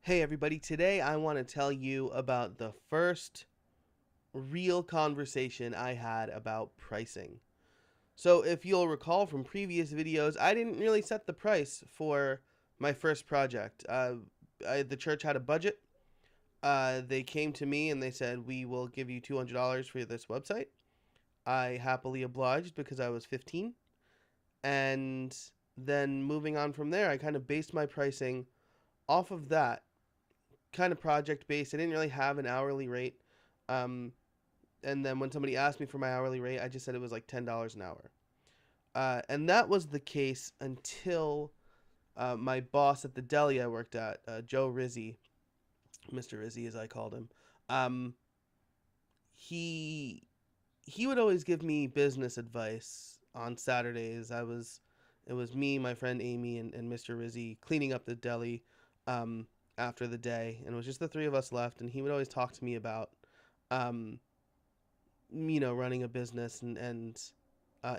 Hey everybody, today I want to tell you about the first real conversation I had about pricing. So, if you'll recall from previous videos, I didn't really set the price for my first project. The church had a budget. They came to me and they said, "We will give you $200 for this website." I happily obliged because I was 15. And then moving on from there, I kind of based my pricing off of that kind of project based. I didn't really have an hourly rate. Um, and then when somebody asked me for my hourly rate, I just said it was like $10 an hour. And that was the case until my boss at the deli I worked at, Joe Rizzi, Mr. Rizzi as I called him, um, he he would always give me business advice on Saturdays. It was me, my friend Amy, and Mr. Rizzi cleaning up the deli um, after the day, and it was just the three of us left. And he would always talk to me about, um, running a business and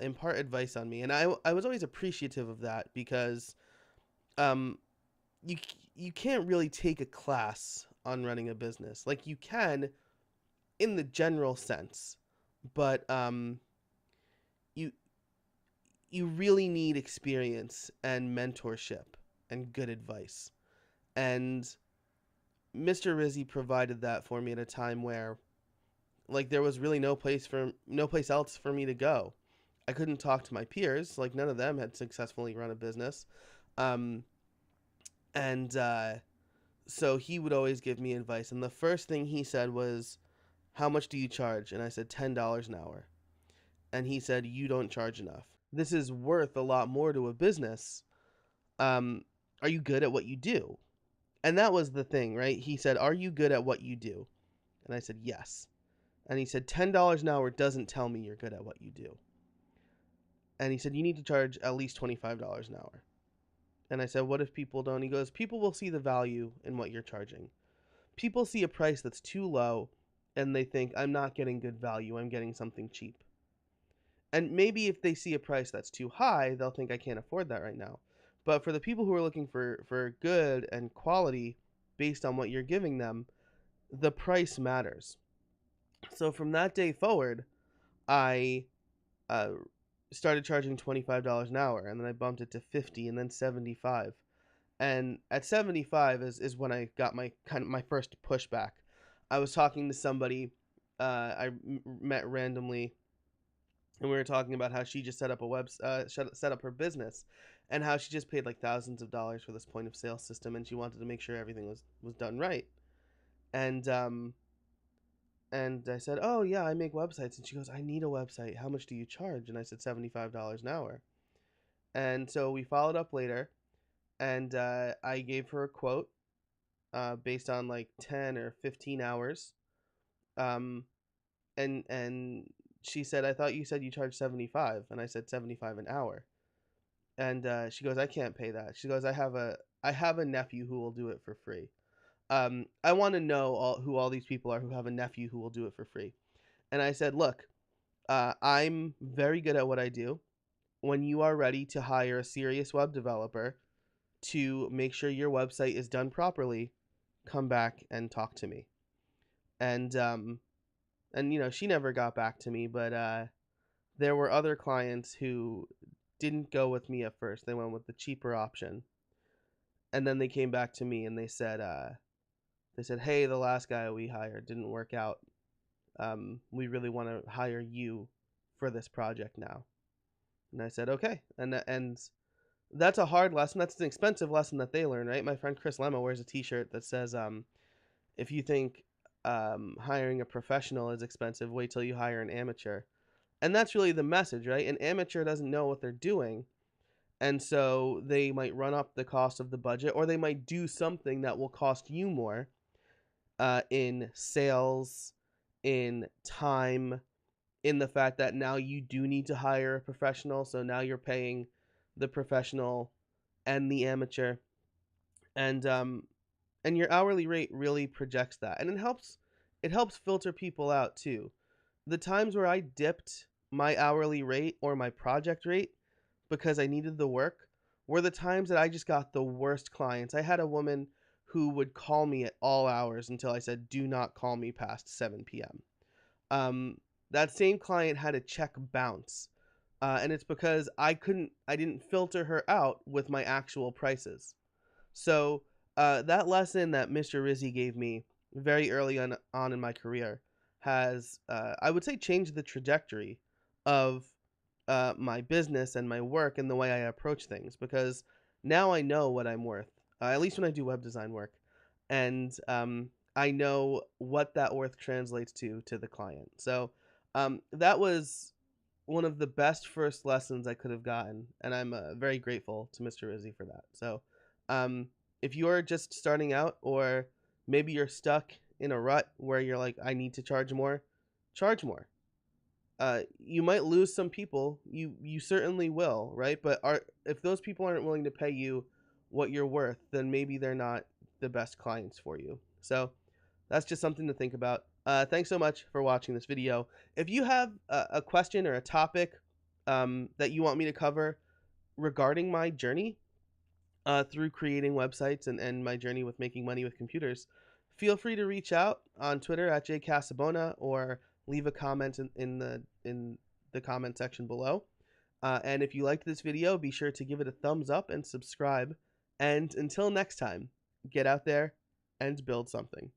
impart advice on me. And I was always appreciative of that because um, you you can't really take a class on running a business. Like you can in the general sense, but you you really need experience and mentorship and good advice. And Mr. Rizzi provided that for me at a time where like there was really no place else for me to go. I couldn't talk to my peers, like none of them had successfully run a business. Um and So he would always give me advice, and the first thing he said was, "How much do you charge?" And I said $10 an hour. And he said, "You don't charge enough. This is worth a lot more to a business. Um, are you good at what you do?" And that was the thing, right? He said, "Are you good at what you do?" And I said, "Yes." And he said, $10 an hour doesn't tell me you're good at what you do. And he said, "You need to charge at least $25 an hour." And I said, "What if people don't?" He goes, "People will see the value in what you're charging. People see a price that's too low and they think, I'm not getting good value, I'm getting something cheap. And maybe if they see a price that's too high, they'll think I can't afford that right now. But for the people who are looking for good and quality based on what you're giving them, the price matters." So from that day forward, I uh, started charging $25 an hour, and then I bumped it to 50 and then 75. And at 75 is when I got my first pushback. I was talking to somebody met randomly, and we were talking about how she just set up a set up her business, and how she just paid like thousands of dollars for this point of sale system, and she wanted to make sure everything was done right. And I said, "Oh yeah, I make websites." And she goes, "I need a website. How much do you charge?" And I said $75 an hour. And so we followed up later, and I gave her a quote based on like 10 or 15 hours. Um, and she said, "I thought you said you charged 75." And I said 75 an hour. And she goes, "I can't pay that." She goes, I have a nephew who will do it for free." I want to know who all these people are who have a nephew who will do it for free. And I said, "Look, I'm very good at what I do. When you are ready to hire a serious web developer to make sure your website is done properly, come back and talk to me." And she never got back to me, but there were other clients who didn't go with me at first. They went with the cheaper option, and then they came back to me and they said, "Hey, the last guy we hired didn't work out. We really want to hire you for this project now." And I said, "Okay." And that's a hard lesson. That's an expensive lesson that they learn, right? My friend Chris Lemma wears a T-shirt that says, "If you think hiring a professional is expensive, wait till you hire an amateur." And that's really the message, right? An amateur doesn't know what they're doing, and so they might run up the cost of the budget, or they might do something that will cost you more in sales, in time, in the fact that now you do need to hire a professional. So now you're paying the professional and the amateur, and your hourly rate really projects that, and it helps filter people out too. The times where I dipped my hourly rate or my project rate because I needed the work were the times that I just got the worst clients. I had a woman who would call me at all hours until I said, "Do not call me past 7 p.m." Um, that same client had a check bounce, and it's because I didn't filter her out with my actual prices. So that lesson that Mr. Rizzi gave me very early on in my career has, I would say, changed the trajectory of my business and my work and the way I approach things, because now I know what I'm worth, at least when I do web design work. And I know what that worth translates to the client. So that was one of the best first lessons I could have gotten, and I'm very grateful to Mr. Rizzi for that. So, um, if you're just starting out, or maybe you're stuck in a rut where you're like, I need to charge more, charge more. You might lose some people. You certainly will, right? But if those people aren't willing to pay you what you're worth, then maybe they're not the best clients for you. So that's just something to think about. Thanks so much for watching this video. If you have a question or a topic that you want me to cover regarding my journey through creating websites, and my journey with making money with computers, feel free to reach out on Twitter at jcasabona, or leave a comment in the comment section below. And if you liked this video, be sure to give it a thumbs up and subscribe. And until next time, get out there and build something.